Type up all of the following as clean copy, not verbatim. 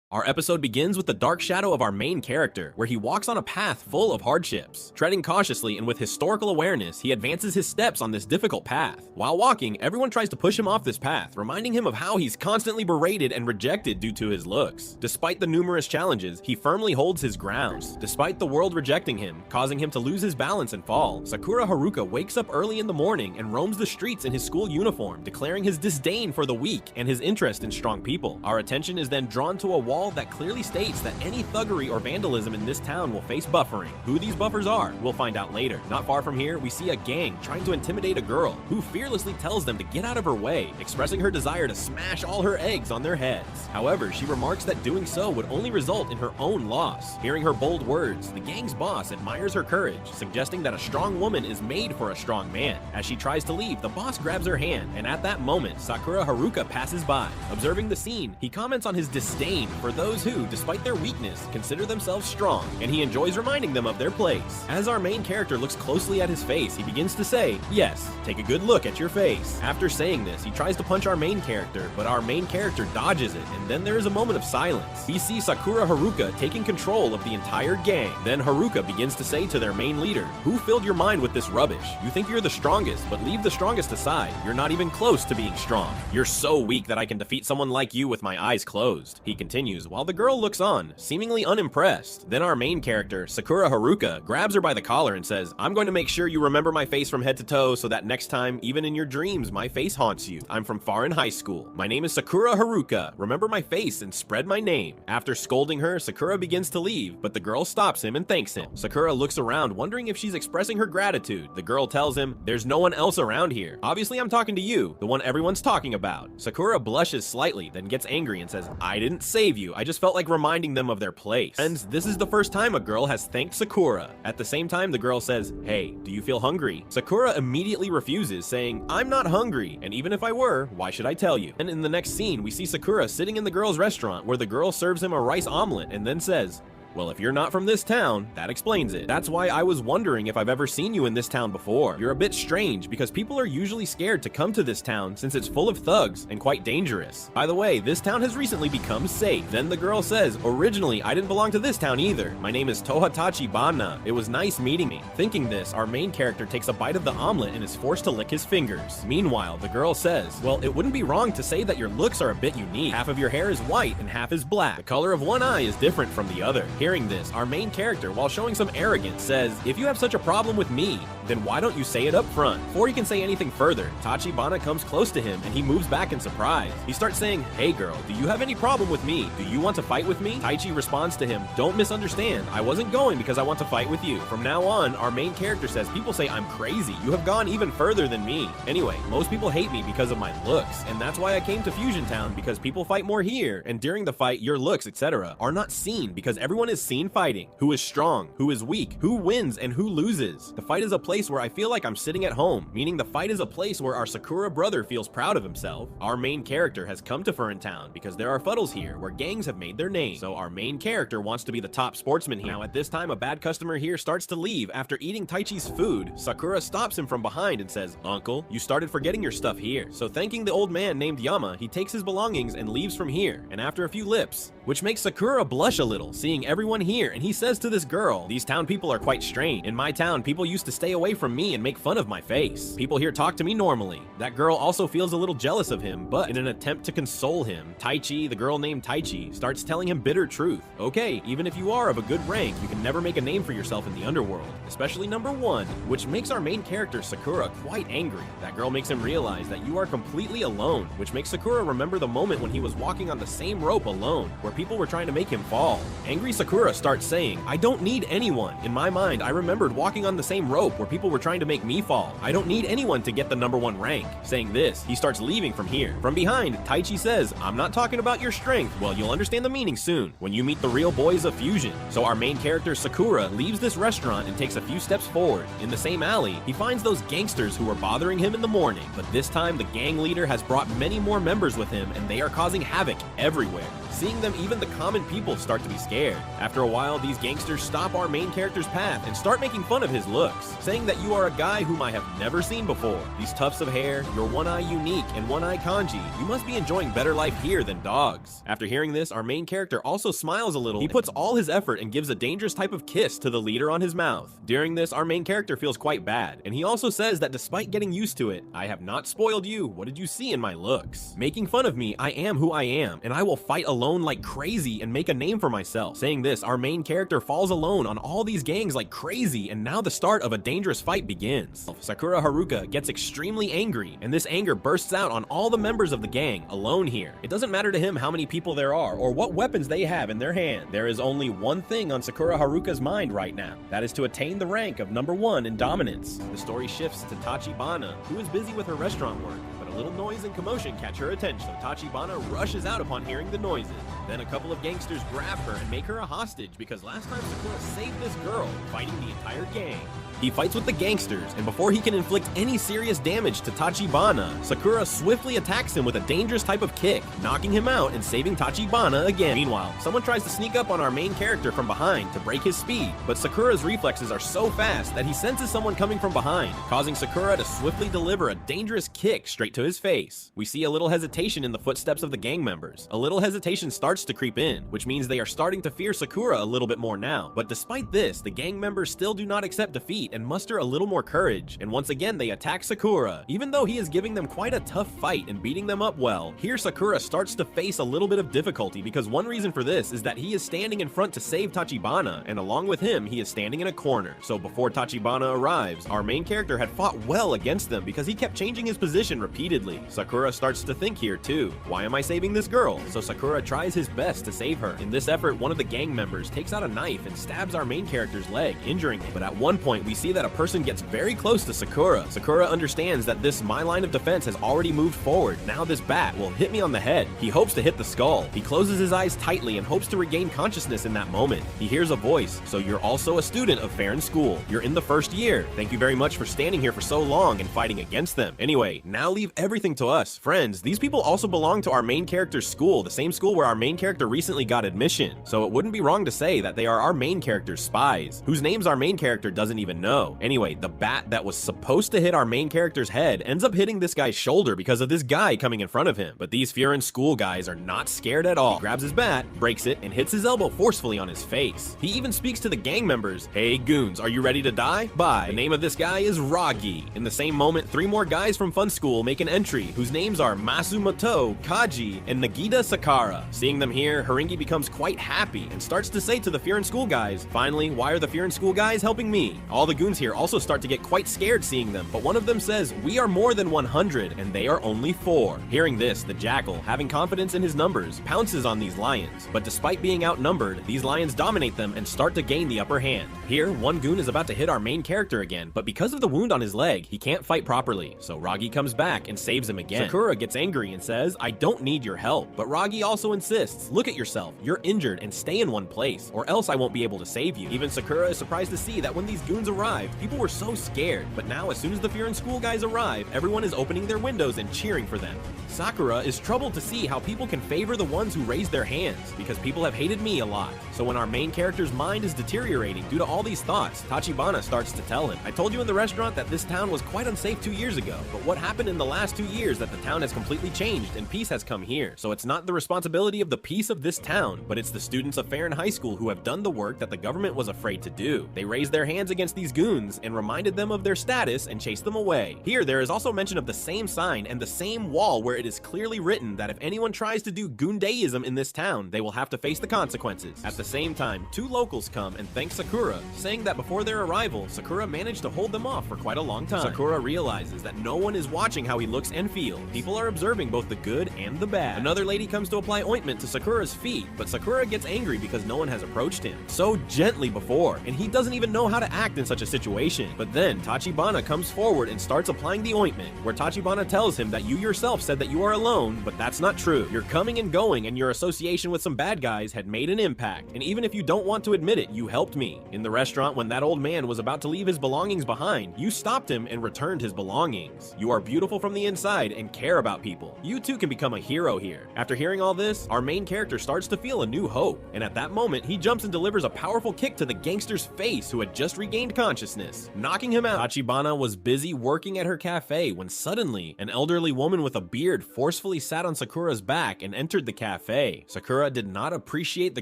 Our episode begins with the dark shadow of our main character, where he walks on a path full of hardships. Treading cautiously and with historical awareness, he advances his steps on this difficult path. While walking, everyone tries to push him off this path, reminding him of how he's constantly berated and rejected due to his looks. Despite the numerous challenges, he firmly holds his ground. Despite the world rejecting him, causing him to lose his balance and fall, Sakura Haruka wakes up early in the morning and roams the streets in his school uniform, declaring his disdain for the weak and his interest in strong people. Our attention is then drawn to a wall that clearly states that any thuggery or vandalism in this town will face buffering. Who these buffers are, we'll find out later. Not far from here, we see a gang trying to intimidate a girl, who fearlessly tells them to get out of her way, expressing her desire to smash all her eggs on their heads. However, she remarks that doing so would only result in her own loss. Hearing her bold words, the gang's boss admires her courage, suggesting that a strong woman is made for a strong man. As she tries to leave, the boss grabs her hand, and at that moment, Sakura Haruka passes by. Observing the scene, he comments on his disdain for those who, despite their weakness, consider themselves strong, and he enjoys reminding them of their place. As our main character looks closely at his face, he begins to say, "Yes, take a good look at your face." After saying this, he tries to punch our main character, but our main character dodges it, and then there is a moment of silence. We see Sakura Haruka taking control of the entire gang. Then Haruka begins to say to their main leader, "Who filled your mind with this rubbish? You think you're the strongest, but leave the strongest aside. You're not even close to being strong. You're so weak that I can defeat someone like you with my eyes closed." He continues while the girl looks on, seemingly unimpressed. Then our main character, Sakura Haruka, grabs her by the collar and says, "I'm going to make sure you remember my face from head to toe so that next time, even in your dreams, my face haunts you. I'm from far in high school. My name is Sakura Haruka. Remember my face and spread my name." After scolding her, Sakura begins to leave, but the girl stops him and thanks him. Sakura looks around, wondering if she's expressing her gratitude. The girl tells him, "There's no one else around here. Obviously I'm talking to you, the one everyone's talking about." Sakura blushes slightly, then gets angry and says, "I didn't save you. I just felt like reminding them of their place." And this is the first time a girl has thanked Sakura. At the same time, the girl says, "Hey, do you feel hungry?" Sakura immediately refuses, saying, "I'm not hungry, and even if I were, why should I tell you?" And in the next scene, we see Sakura sitting in the girl's restaurant where the girl serves him a rice omelet and then says, "Well, if you're not from this town, that explains it. That's why I was wondering if I've ever seen you in this town before. You're a bit strange because people are usually scared to come to this town since it's full of thugs and quite dangerous. By the way, this town has recently become safe." Then the girl says, "Originally, I didn't belong to this town either. My name is Tohatachi Bana. It was nice meeting me." Thinking this, our main character takes a bite of the omelet and is forced to lick his fingers. Meanwhile, the girl says, "Well, it wouldn't be wrong to say that your looks are a bit unique. Half of your hair is white and half is black. The color of one eye is different from the other." Hearing this, our main character, while showing some arrogance, says, "If you have such a problem with me, then why don't you say it up front?" Before he can say anything further, Tachibana comes close to him and he moves back in surprise. He starts saying, "Hey girl, do you have any problem with me? Do you want to fight with me?" Taichi responds to him, "Don't misunderstand. I wasn't going because I want to fight with you." From now on, our main character says, "People say I'm crazy. You have gone even further than me. Anyway, most people hate me because of my looks, and that's why I came to Fusion Town, because people fight more here, and during the fight, your looks, etc., are not seen because everyone is seen fighting. Who is strong, who is weak, who wins, and who loses. The fight is a place where I feel like I'm sitting at home, meaning the fight is a place where our Sakura brother feels proud of himself. Our main character has come to Furin Town because there are fuddles here where gangs have made their name, so our main character wants to be the top sportsman here. Now at this time, a bad customer here starts to leave after eating Taichi's food. Sakura stops him from behind and says, "Uncle, you started forgetting your stuff here." So thanking the old man named Yama, he takes his belongings and leaves from here, and after a few lips, which makes Sakura blush a little, seeing everyone here, and he says to this girl, "These town people are quite strange. In my town, people used to stay away from me and make fun of my face. People here talk to me normally." That girl also feels a little jealous of him, but in an attempt to console him, Taichi, the girl named Taichi, starts telling him bitter truth. Okay, even if you are of a good rank, you can never make a name for yourself in the underworld, especially number one, which makes our main character Sakura quite angry. That girl makes him realize that you are completely alone, which makes Sakura remember the moment when he was walking on the same rope alone, where people were trying to make him fall. Angry Sakura starts saying, "I don't need anyone. In my mind, I remembered walking on the same rope where people were trying to make me fall. I don't need anyone to get the number one rank." Saying this, he starts leaving from here. From behind, Taichi says, "I'm not talking about your strength. Well, you'll understand the meaning soon, when you meet the real boys of Fusion." So our main character Sakura leaves this restaurant and takes a few steps forward. In the same alley, he finds those gangsters who were bothering him in the morning, but this time the gang leader has brought many more members with him and they are causing havoc everywhere. Seeing them, even the common people start to be scared. After a while, these gangsters stop our main character's path and start making fun of his looks, saying that you are a guy whom I have never seen before. These tufts of hair, your one eye unique and one eye kanji, you must be enjoying better life here than dogs. After hearing this, our main character also smiles a little. He puts all his effort and gives a dangerous type of kiss to the leader on his mouth. During this, our main character feels quite bad, and he also says that despite getting used to it, I have not spoiled you. What did you see in my looks? Making fun of me, I am who I am, and I will fight alone like crazy and make a name for myself. Saying this, our main character falls alone on all these gangs like crazy, and now the start of a dangerous fight begins. Sakura Haruka gets extremely angry, and this anger bursts out on all the members of the gang alone here. It doesn't matter to him how many people there are or what weapons they have in their hand. There is only one thing on Sakura Haruka's mind right now. That is to attain the rank of #1 in dominance. The story shifts to Tachibana, who is busy with her restaurant work. Little noise and commotion catch her attention, so Tachibana rushes out upon hearing the noises. Then a couple of gangsters grab her and make her a hostage because last time Sakura saved this girl, fighting the entire gang. He fights with the gangsters, and before he can inflict any serious damage to Tachibana, Sakura swiftly attacks him with a dangerous type of kick, knocking him out and saving Tachibana again. Meanwhile, someone tries to sneak up on our main character from behind to break his speed, but Sakura's reflexes are so fast that he senses someone coming from behind, causing Sakura to swiftly deliver a dangerous kick straight to his face. We see a little hesitation in the footsteps of the gang members. A little hesitation starts to creep in, which means they are starting to fear Sakura a little bit more now. But despite this, the gang members still do not accept defeat and muster a little more courage, and once again they attack Sakura. Even though he is giving them quite a tough fight and beating them up well, here Sakura starts to face a little bit of difficulty because one reason for this is that he is standing in front to save Tachibana, and along with him he is standing in a corner. So before Tachibana arrives, our main character had fought well against them because he kept changing his position repeatedly. Sakura starts to think here too, why am I saving this girl? So Sakura tries his best to save her. In this effort, one of the gang members takes out a knife and stabs our main character's leg, injuring him. But at one point we see that a person gets very close to Sakura. Sakura understands that my line of defense has already moved forward. Now this bat will hit me on the head. He hopes to hit the skull. He closes his eyes tightly and hopes to regain consciousness in that moment. He hears a voice. So you're also a student of Farron School. You're in the first year. Thank you very much for standing here for so long and fighting against them. Anyway, now leave everything to us. Friends, these people also belong to our main character's school, the same school where our main character recently got admission. So it wouldn't be wrong to say that they are our main character's spies, whose names our main character doesn't even know. Anyway, the bat that was supposed to hit our main character's head ends up hitting this guy's shoulder because of this guy coming in front of him. But these Farron School guys are not scared at all. He grabs his bat, breaks it, and hits his elbow forcefully on his face. He even speaks to the gang members. Hey goons, are you ready to die? Bye. The name of this guy is Ragi. In the same moment, 3 more guys from Fun School make an entry, whose names are Masumoto, Kaji, and Nagita Sakara. Seeing them here, Haringi becomes quite happy and starts to say to the Farron School guys, finally, why are the Farron School guys helping me? All the goons here also start to get quite scared seeing them, but one of them says, we are more than 100 and they are only 4. Hearing this, the jackal, having confidence in his numbers, pounces on these lions, but despite being outnumbered, these lions dominate them and start to gain the upper hand. Here, one goon is about to hit our main character again, but because of the wound on his leg, he can't fight properly, so Ragi comes back and saves him again. Sakura gets angry and says, I don't need your help, but Ragi also insists, look at yourself, you're injured and stay in one place, or else I won't be able to save you. Even Sakura is surprised to see that when these goons arrived, people were so scared, but now as soon as the Farron School guys arrive, everyone is opening their windows and cheering for them. Sakura is troubled to see how people can favor the ones who raise their hands, because people have hated me a lot. So when our main character's mind is deteriorating due to all these thoughts, Tachibana starts to tell him, I told you in the restaurant that this town was quite unsafe 2 years ago, but what happened in the last 2 years that the town has completely changed and peace has come here. So it's not the responsibility of the peace of this town, but it's the students of Farron High School who have done the work that the government was afraid to do. They raised their hands against these goons and reminded them of their status and chased them away. Here, there is also mention of the same sign and the same wall where it is clearly written that if anyone tries to do goondeism in this town, they will have to face the consequences. At the same time, 2 locals come and thank Sakura, saying that before their arrival, Sakura managed to hold them off for quite a long time. Sakura realizes that no one is watching how he looks and feels. People are observing both the good and the bad. Another lady comes to apply ointment to Sakura's feet, but Sakura gets angry because no one has approached him so gently before, and he doesn't even know how to act in such a situation. But then Tachibana comes forward and starts applying the ointment, where Tachibana tells him that you yourself said that you are alone, but that's not true. You're coming and going, and your association with some bad guys had made an impact, and even if you don't want to admit it, you helped me. In the restaurant, when that old man was about to leave his belongings behind, you stopped him and returned his belongings. You are beautiful from the inside and care about people. You too can become a hero here. After hearing all this, our main main character starts to feel a new hope, and at that moment, he jumps and delivers a powerful kick to the gangster's face who had just regained consciousness, knocking him out. Tachibana was busy working at her cafe when suddenly, an elderly woman with a beard forcefully sat on Sakura's back and entered the cafe. Sakura did not appreciate the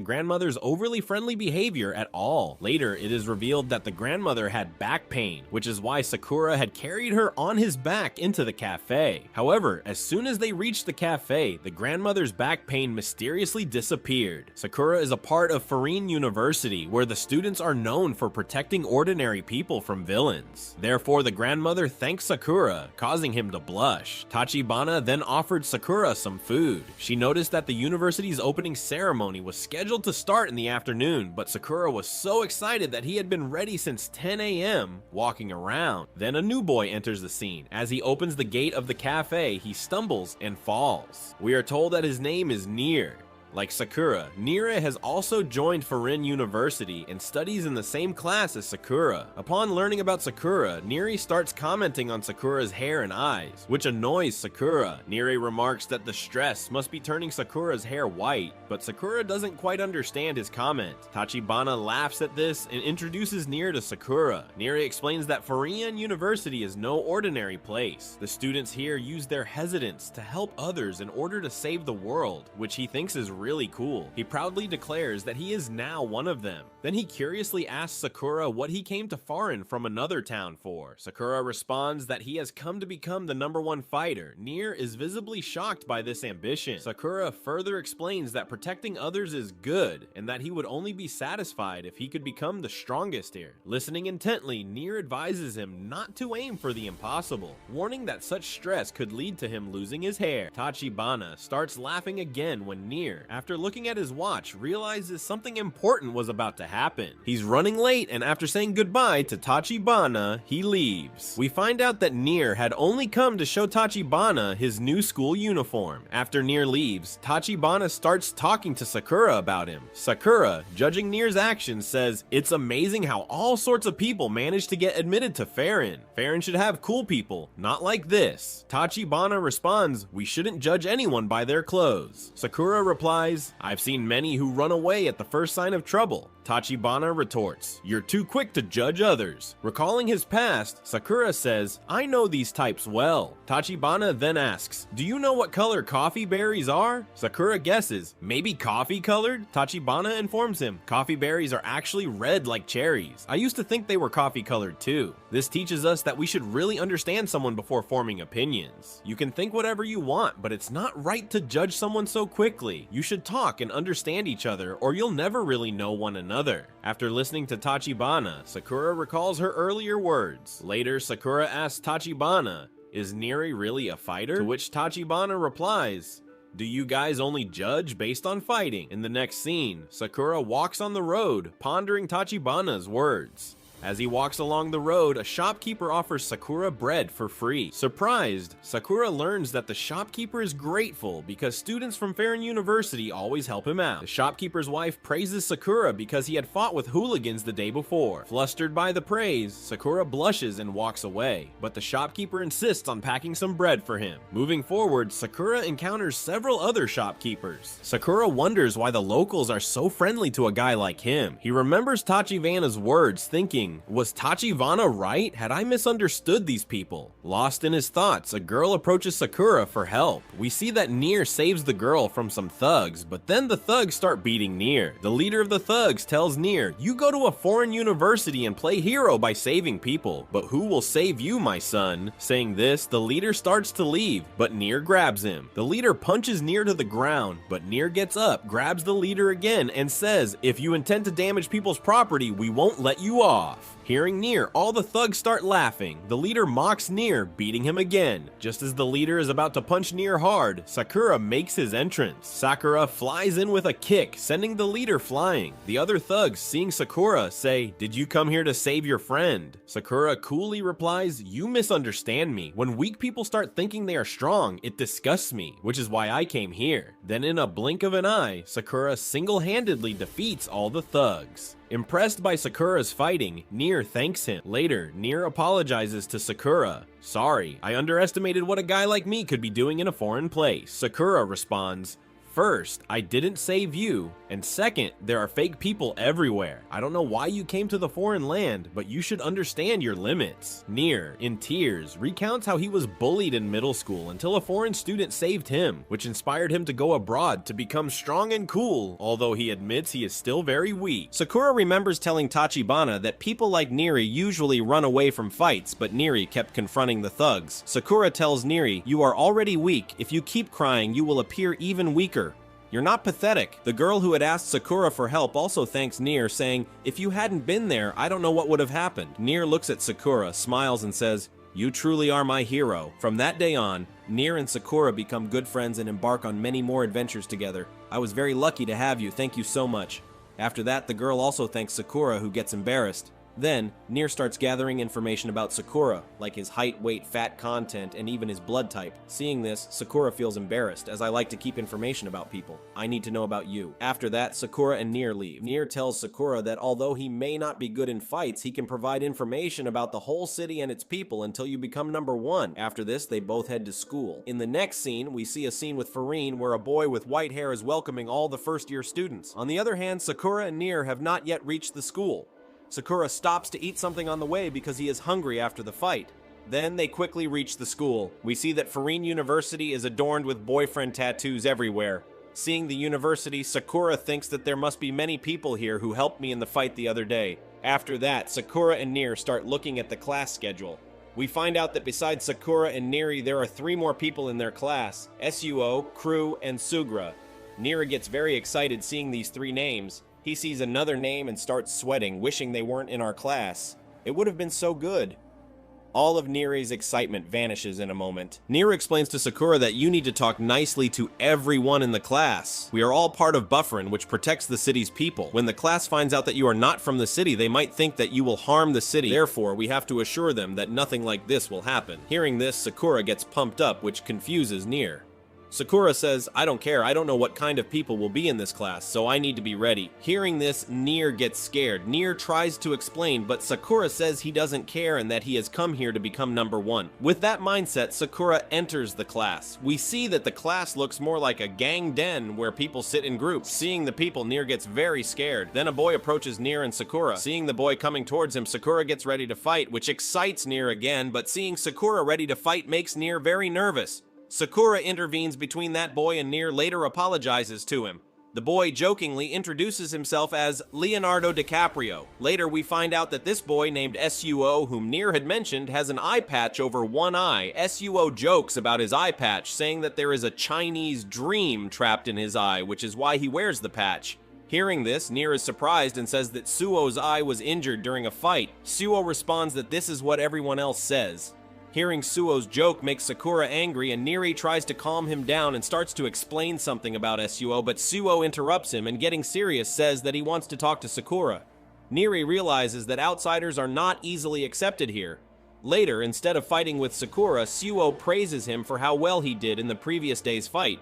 grandmother's overly friendly behavior at all. Later, it is revealed that the grandmother had back pain, which is why Sakura had carried her on his back into the cafe. However, as soon as they reached the cafe, the grandmother's back pain mysteriously disappeared. Sakura is a part of Farin University, where the students are known for protecting ordinary people from villains. Therefore, the grandmother thanks Sakura, causing him to blush. Tachibana then offered Sakura some food. She noticed that the university's opening ceremony was scheduled to start in the afternoon, but Sakura was so excited that he had been ready since 10 a.m. walking around. Then a new boy enters the scene. As he opens the gate of the cafe, he stumbles and falls. We are told that his name is Nier. Like Sakura, Nira has also joined Farin University and studies in the same class as Sakura. Upon learning about Sakura, Niri starts commenting on Sakura's hair and eyes, which annoys Sakura. Niri remarks that the stress must be turning Sakura's hair white, but Sakura doesn't quite understand his comment. Tachibana laughs at this and introduces Niri to Sakura. Niri explains that Farin University is no ordinary place. The students here use their hesitance to help others in order to save the world, which he thinks is really cool. He proudly declares that he is now one of them. Then he curiously asks Sakura what he came to Farin from another town for. Sakura responds that he has come to become the #1 fighter. Nier is visibly shocked by this ambition. Sakura further explains that protecting others is good, and that he would only be satisfied if he could become the strongest here. Listening intently, Nier advises him not to aim for the impossible, warning that such stress could lead to him losing his hair. Tachibana starts laughing again when Nier, after looking at his watch, realizes something important was about to happen. He's running late, and after saying goodbye to Tachibana, he leaves. We find out that Nier had only come to show Tachibana his new school uniform. After Nier leaves, Tachibana starts talking to Sakura about him. Sakura, judging Nier's actions, says, "It's amazing how all sorts of people manage to get admitted to Farin. Farin should have cool people, not like this." Tachibana responds, "We shouldn't judge anyone by their clothes." Sakura replies, "I've seen many who run away at the first sign of trouble." Tachibana retorts, "You're too quick to judge others." Recalling his past, Sakura says, "I know these types well." Tachibana then asks, "Do you know what color coffee berries are?" Sakura guesses, "Maybe coffee colored?" Tachibana informs him, "Coffee berries are actually red like cherries. I used to think they were coffee colored too." This teaches us that we should really understand someone before forming opinions. You can think whatever you want, but it's not right to judge someone so quickly. You should talk and understand each other, or you'll never really know one another. After listening to Tachibana, Sakura recalls her earlier words. Later, Sakura asks Tachibana, "Is Niri really a fighter?" To which Tachibana replies, "Do you guys only judge based on fighting?" In the next scene, Sakura walks on the road, pondering Tachibana's words. As he walks along the road, a shopkeeper offers Sakura bread for free. Surprised, Sakura learns that the shopkeeper is grateful because students from Farin University always help him out. The shopkeeper's wife praises Sakura because he had fought with hooligans the day before. Flustered by the praise, Sakura blushes and walks away, but the shopkeeper insists on packing some bread for him. Moving forward, Sakura encounters several other shopkeepers. Sakura wonders why the locals are so friendly to a guy like him. He remembers Tachibana's words, thinking, "Was Tachibana right? Had I misunderstood these people?" Lost in his thoughts, a girl approaches Sakura for help. We see that Nier saves the girl from some thugs, but then the thugs start beating Nier. The leader of the thugs tells Nier, "You go to a foreign university and play hero by saving people, but who will save you, my son?" Saying this, the leader starts to leave, but Nier grabs him. The leader punches Nier to the ground, but Nier gets up, grabs the leader again, and says, "If you intend to damage people's property, we won't let you off." Hearing Nier, all the thugs start laughing. The leader mocks Nier, beating him again. Just as the leader is about to punch Nier hard, Sakura makes his entrance. Sakura flies in with a kick, sending the leader flying. The other thugs, seeing Sakura, say, "Did you come here to save your friend?" Sakura coolly replies, "You misunderstand me. When weak people start thinking they are strong, it disgusts me, which is why I came here." Then in a blink of an eye, Sakura single-handedly defeats all the thugs. Impressed by Sakura's fighting, Nier thanks him. Later, Nier apologizes to Sakura. "Sorry, I underestimated what a guy like me could be doing in a foreign place." Sakura responds, First, I didn't save you, and second, there are fake people everywhere. I don't know why you came to the foreign land, but you should understand your limits. Nier, in tears, recounts how he was bullied in middle school until a foreign student saved him, which inspired him to go abroad to become strong and cool, although he admits he is still very weak. Sakura remembers telling Tachibana that people like Neri usually run away from fights, but Neri kept confronting the thugs. Sakura tells Neri, "You are already weak. If you keep crying, you will appear even weaker. You're not pathetic." The girl who had asked Sakura for help also thanks Nier, saying, "If you hadn't been there, I don't know what would have happened." Nier looks at Sakura, smiles, and says, "You truly are my hero." From that day on, Nier and Sakura become good friends and embark on many more adventures together. "I was very lucky to have you, thank you so much." After that, the girl also thanks Sakura, who gets embarrassed. Then, Nier starts gathering information about Sakura, like his height, weight, fat content, and even his blood type. Seeing this, Sakura feels embarrassed, as I like to keep information about people. I need to know about you. After that, Sakura and Nier leave. Nier tells Sakura that although he may not be good in fights, he can provide information about the whole city and its people until you become number 1. After this, they both head to school. In the next scene, we see a scene with Farine where a boy with white hair is welcoming all the first-year students. On the other hand, Sakura and Nier have not yet reached the school. Sakura stops to eat something on the way because he is hungry after the fight. Then they quickly reach the school. We see that Farine University is adorned with boyfriend tattoos everywhere. Seeing the university, Sakura thinks that there must be many people here who helped me in the fight the other day. After that, Sakura and Nier start looking at the class schedule. We find out that besides Sakura and Neri, there are 3 more people in their class: Suo, Crew, and Sugra. Nier gets very excited seeing these 3 names. He sees another name and starts sweating, wishing they weren't in our class. It would have been so good. All of Neri's excitement vanishes in a moment. Nier explains to Sakura that you need to talk nicely to everyone in the class. We are all part of Bufferin, which protects the city's people. When the class finds out that you are not from the city, they might think that you will harm the city. Therefore, we have to assure them that nothing like this will happen. Hearing this, Sakura gets pumped up, which confuses Nier. Sakura says, "I don't care, I don't know what kind of people will be in this class, so I need to be ready." Hearing this, Nier gets scared. Nier tries to explain, but Sakura says he doesn't care and that he has come here to become number 1. With that mindset, Sakura enters the class. We see that the class looks more like a gang den where people sit in groups. Seeing the people, Nier gets very scared. Then a boy approaches Nier and Sakura. Seeing the boy coming towards him, Sakura gets ready to fight, which excites Nier again, but seeing Sakura ready to fight makes Nier very nervous. Sakura intervenes between that boy and Nier later apologizes to him. The boy jokingly introduces himself as Leonardo DiCaprio. Later we find out that this boy named Suo, whom Nier had mentioned, has an eye patch over one eye. Suo jokes about his eye patch, saying that there is a Chinese dream trapped in his eye, which is why he wears the patch. Hearing this, Nier is surprised and says that Suo's eye was injured during a fight. Suo responds that this is what everyone else says. Hearing Suo's joke makes Sakura angry, and Neri tries to calm him down and starts to explain something about Suo, but Suo interrupts him and, getting serious, says that he wants to talk to Sakura. Neri realizes that outsiders are not easily accepted here. Later, instead of fighting with Sakura, Suo praises him for how well he did in the previous day's fight.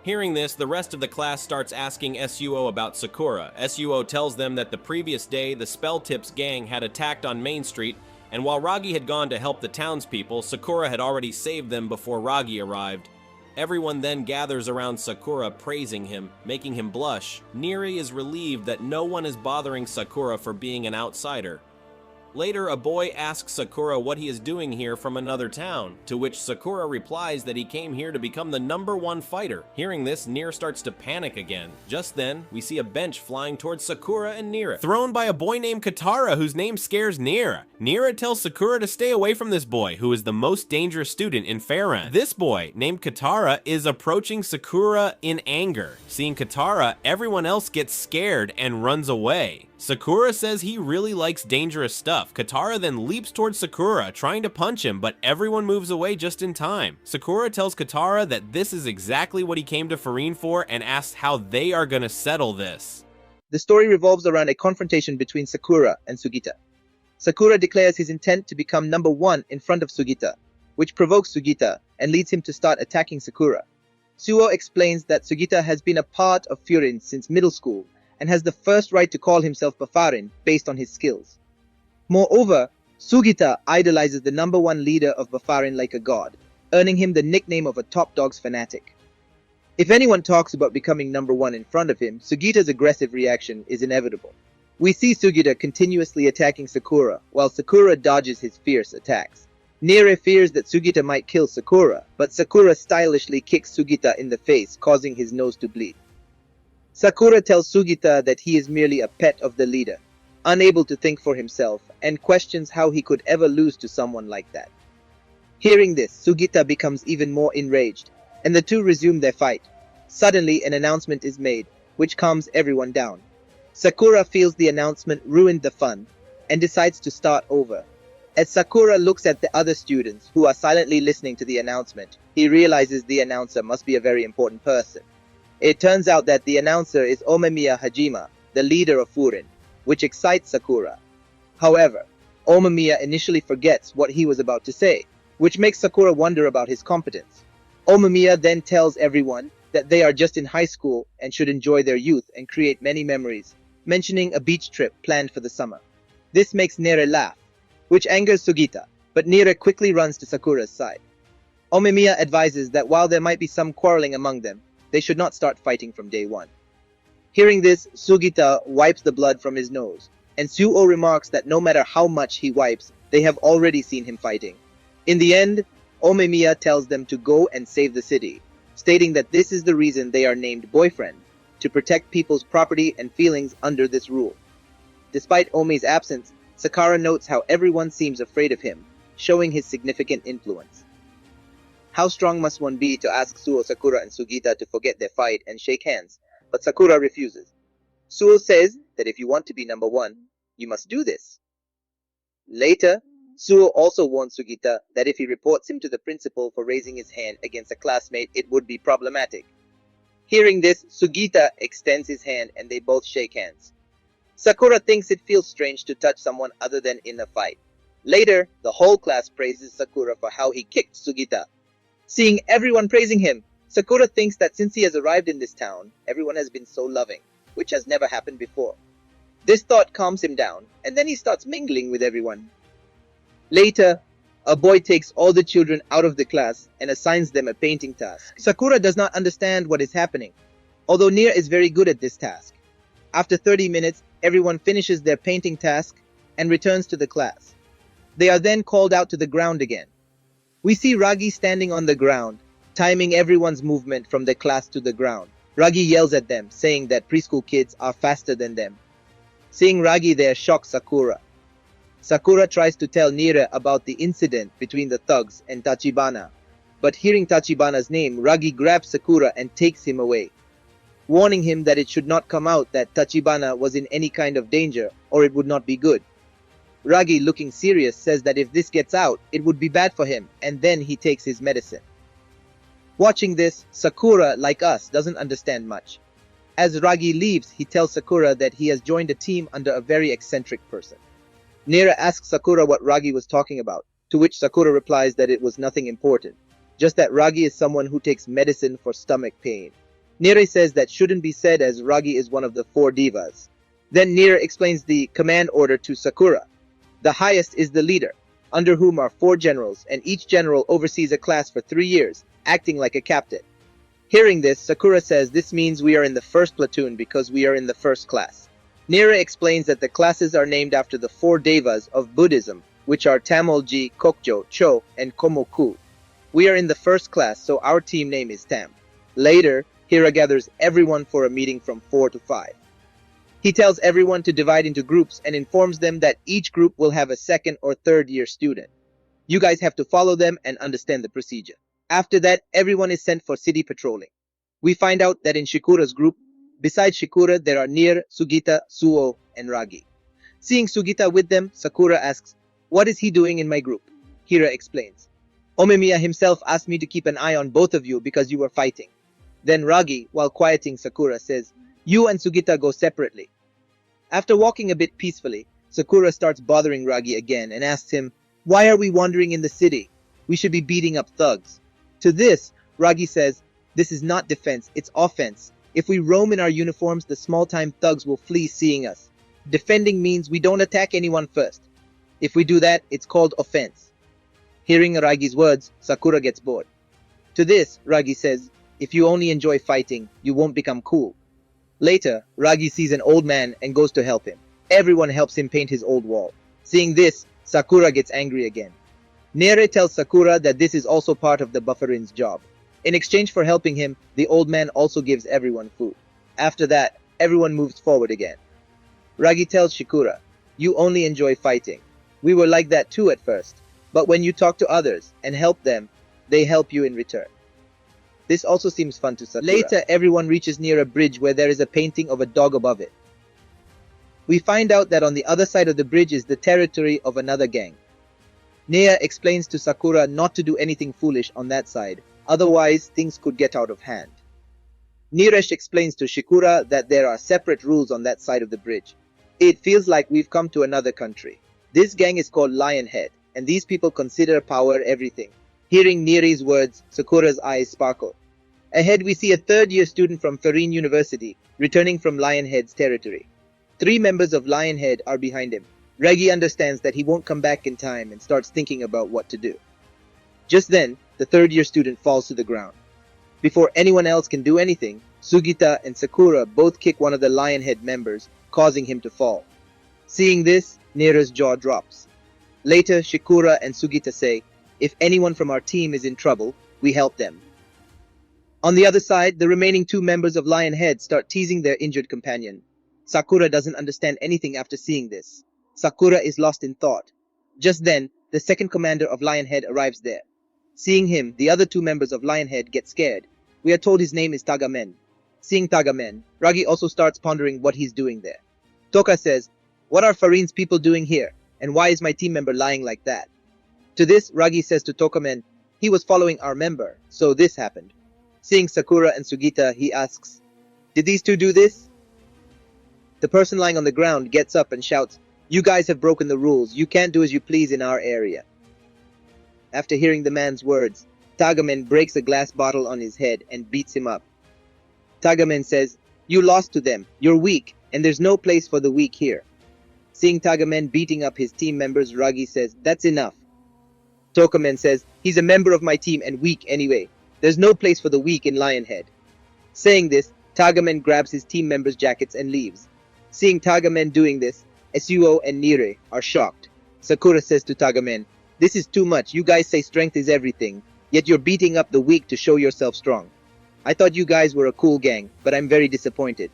Hearing this, the rest of the class starts asking Suo about Sakura. Suo tells them that the previous day, the Spell Tips gang had attacked on Main Street, and while Ragi had gone to help the townspeople, Sakura had already saved them before Ragi arrived. Everyone then gathers around Sakura, praising him, making him blush. Neri is relieved that no one is bothering Sakura for being an outsider. Later, a boy asks Sakura what he is doing here from another town, to which Sakura replies that he came here to become the #1 fighter. Hearing this, Nier starts to panic again. Just then, we see a bench flying towards Sakura and Nier, thrown by a boy named Katara, whose name scares Nier. Nier tells Sakura to stay away from this boy, who is the most dangerous student in Fairend. This boy, named Katara, is approaching Sakura in anger. Seeing Katara, everyone else gets scared and runs away. Sakura says he really likes dangerous stuff. Katara then leaps towards Sakura, trying to punch him, but everyone moves away just in time. Sakura tells Katara that this is exactly what he came to Farine for and asks how they are gonna settle this. The story revolves around a confrontation between Sakura and Sugita. Sakura declares his intent to become #1 in front of Sugita, which provokes Sugita and leads him to start attacking Sakura. Suo explains that Sugita has been a part of Furin since middle school and has the first right to call himself Buffarin based on his skills. Moreover, Sugita idolizes the #1 leader of Buffarin like a god, earning him the nickname of a top dogs fanatic. If anyone talks about becoming number one in front of him, Sugita's aggressive reaction is inevitable. We see Sugita continuously attacking Sakura, while Sakura dodges his fierce attacks. Nire fears that Sugita might kill Sakura, but Sakura stylishly kicks Sugita in the face, causing his nose to bleed. Sakura tells Sugita that he is merely a pet of the leader, unable to think for himself, and questions how he could ever lose to someone like that. Hearing this, Sugita becomes even more enraged, and the two resume their fight. Suddenly, an announcement is made, which calms everyone down. Sakura feels the announcement ruined the fun, and decides to start over. As Sakura looks at the other students, who are silently listening to the announcement, he realizes the announcer must be a very important person. It turns out that the announcer is Omemiya Hajima, the leader of Furin, which excites Sakura. However, Omemiya initially forgets what he was about to say, which makes Sakura wonder about his competence. Omemiya then tells everyone that they are just in high school and should enjoy their youth and create many memories, mentioning a beach trip planned for the summer. This makes Nire laugh, which angers Sugita, but Nire quickly runs to Sakura's side. Omemiya advises that while there might be some quarreling among them, they should not start fighting from day one. Hearing this, Sugita wipes the blood from his nose, and Suo remarks that no matter how much he wipes, they have already seen him fighting. In the end, Omemiya tells them to go and save the city, stating that this is the reason they are named boyfriend, to protect people's property and feelings under this rule. Despite Omi's absence, Sakura notes how everyone seems afraid of him, showing his significant influence. How strong must one be to ask Suo, Sakura, and Sugita to forget their fight and shake hands? But Sakura refuses. Suo says that if you want to be number one, you must do this. Later, Suo also warns Sugita that if he reports him to the principal for raising his hand against a classmate, it would be problematic. Hearing this, Sugita extends his hand and they both shake hands. Sakura thinks it feels strange to touch someone other than in a fight. Later, the whole class praises Sakura for how he kicked Sugita. Seeing everyone praising him, Sakura thinks that since he has arrived in this town, everyone has been so loving, which has never happened before. This thought calms him down, and then he starts mingling with everyone. Later, a boy takes all the children out of the class and assigns them a painting task. Sakura does not understand what is happening, although Nire is very good at this task. After 30 minutes, everyone finishes their painting task and returns to the class. They are then called out to the ground again. We see Ragi standing on the ground, timing everyone's movement from the class to the ground. Ragi yells at them, saying that preschool kids are faster than them. Seeing Ragi there shocks Sakura. Sakura tries to tell Nire about the incident between the thugs and Tachibana, but hearing Tachibana's name, Ragi grabs Sakura and takes him away, warning him that it should not come out that Tachibana was in any kind of danger or it would not be good. Ragi, looking serious, says that if this gets out, it would be bad for him, and then he takes his medicine. Watching this, Sakura, like us, doesn't understand much. As Ragi leaves, he tells Sakura that he has joined a team under a very eccentric person. Nire asks Sakura what Ragi was talking about, to which Sakura replies that it was nothing important, just that Ragi is someone who takes medicine for stomach pain. Nire says that shouldn't be said as Ragi is one of the 4 divas. Then Nire explains the command order to Sakura. The highest is the leader, under whom are 4 generals, and each general oversees a class for 3 years, acting like a captain. Hearing this, Sakura says this means we are in the first platoon because we are in the first class. Nire explains that the classes are named after the 4 devas of Buddhism, which are Tamolji, Kokjo, Cho, and Komoku. We are in the first class, so our team name is Tam. Later, Hira gathers everyone for a meeting from 4 to 5. He tells everyone to divide into groups and informs them that each group will have a 2nd or 3rd year student. You guys have to follow them and understand the procedure. After that, everyone is sent for city patrolling. We find out that in Shikura's group, besides Shikura, there are Nir, Sugita, Suo, and Ragi. Seeing Sugita with them, Sakura asks, "What is he doing in my group?" Hira explains, "Omemiya himself asked me to keep an eye on both of you because you were fighting." Then Ragi, while quieting Sakura, says, "You and Sugita go separately." After walking a bit peacefully, Sakura starts bothering Ragi again and asks him, "Why are we wandering in the city? We should be beating up thugs." To this, Ragi says, "This is not defense, it's offense. If we roam in our uniforms, the small-time thugs will flee seeing us. Defending means we don't attack anyone first. If we do that, it's called offense." Hearing Ragi's words, Sakura gets bored. To this, Ragi says, if you only enjoy fighting, you won't become cool. Later, Ragi sees an old man and goes to help him. Everyone helps him paint his old wall. Seeing this, Sakura gets angry again. Nere tells Sakura that this is also part of the bufferin's job. In exchange for helping him, the old man also gives everyone food. After that, everyone moves forward again. Ragi tells Shikura, "You only enjoy fighting. We were like that too at first. But when you talk to others and help them, they help you in return." This also seems fun to Sakura. Later, everyone reaches near a bridge where there is a painting of a dog above it. We find out that on the other side of the bridge is the territory of another gang. Nea explains to Sakura not to do anything foolish on that side, otherwise things could get out of hand. Niresh explains to Shikura that there are separate rules on that side of the bridge. It feels like we've come to another country. This gang is called Lionhead, and these people consider power everything. Hearing Niri's words, Sakura's eyes sparkle. Ahead we see a third-year student from Farine University, returning from Lionhead's territory. 3 members of Lionhead are behind him. Ragi understands that he won't come back in time and starts thinking about what to do. Just then, the third-year student falls to the ground. Before anyone else can do anything, Sugita and Sakura both kick one of the Lionhead members, causing him to fall. Seeing this, Nera's jaw drops. Later, Shikura and Sugita say, "If anyone from our team is in trouble, we help them." On the other side, the remaining 2 members of Lionhead start teasing their injured companion. Sakura doesn't understand anything after seeing this. Sakura is lost in thought. Just then, the second commander of Lionhead arrives there. Seeing him, the other 2 members of Lionhead get scared. We are told his name is Tagamen. Seeing Tagamen, Ragi also starts pondering what he's doing there. Toka says, "What are Farine's people doing here? And why is my team member lying like that?" To this, Ragi says to Tokamen, "He was following our member, so this happened." Seeing Sakura and Sugita, he asks, "Did these 2 do this?" The person lying on the ground gets up and shouts, "You guys have broken the rules. You can't do as you please in our area." After hearing the man's words, Tagamen breaks a glass bottle on his head and beats him up. Tagamen says, "You lost to them. You're weak, and there's no place for the weak here." Seeing Tagamen beating up his team members, Ragi says, "That's enough." Tokamen says, "He's a member of my team and weak anyway. There's no place for the weak in Lionhead." Saying this, Tagamen grabs his team members' jackets and leaves. Seeing Tagamen doing this, Esuo and Nire are shocked. Sakura says to Tagamen, "This is too much. You guys say strength is everything, yet you're beating up the weak to show yourself strong. I thought you guys were a cool gang, but I'm very disappointed."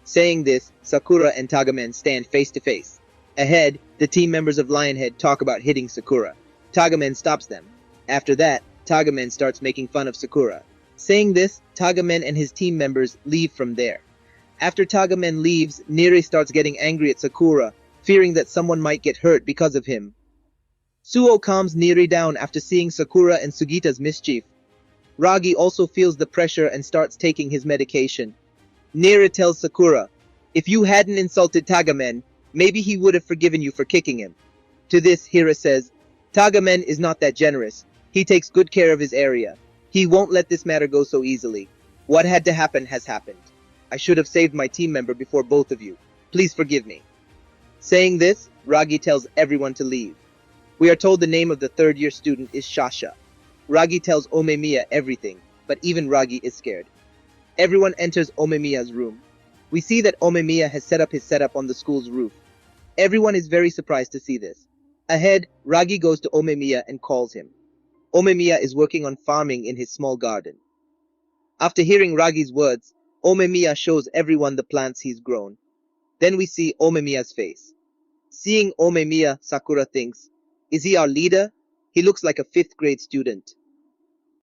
Saying this, Sakura and Tagamen stand face to face. Ahead, the team members of Lionhead talk about hitting Sakura. Tagamen stops them. After that, Tagamen starts making fun of Sakura. Saying this, Tagamen and his team members leave from there. After Tagamen leaves, Nire starts getting angry at Sakura, fearing that someone might get hurt because of him. Suo calms Nire down after seeing Sakura and Sugita's mischief. Ragi also feels the pressure and starts taking his medication. Nire tells Sakura, "If you hadn't insulted Tagamen, maybe he would have forgiven you for kicking him." To this, Hira says, "Tagamen is not that generous. He takes good care of his area. He won't let this matter go so easily. What had to happen has happened. I should have saved my team member before both of you. Please forgive me." Saying this, Ragi tells everyone to leave. We are told the name of the third-year student is Shasha. Ragi tells Omemiya everything, but even Ragi is scared. Everyone enters Omemiya's room. We see that Omemiya has set up his setup on the school's roof. Everyone is very surprised to see this. Ahead, Ragi goes to Omemiya and calls him. Omemiya is working on farming in his small garden. After hearing Ragi's words, Omemiya shows everyone the plants he's grown. Then we see Omemiya's face. Seeing Omemiya, Sakura thinks, "Is he our leader? He looks like a 5th grade student."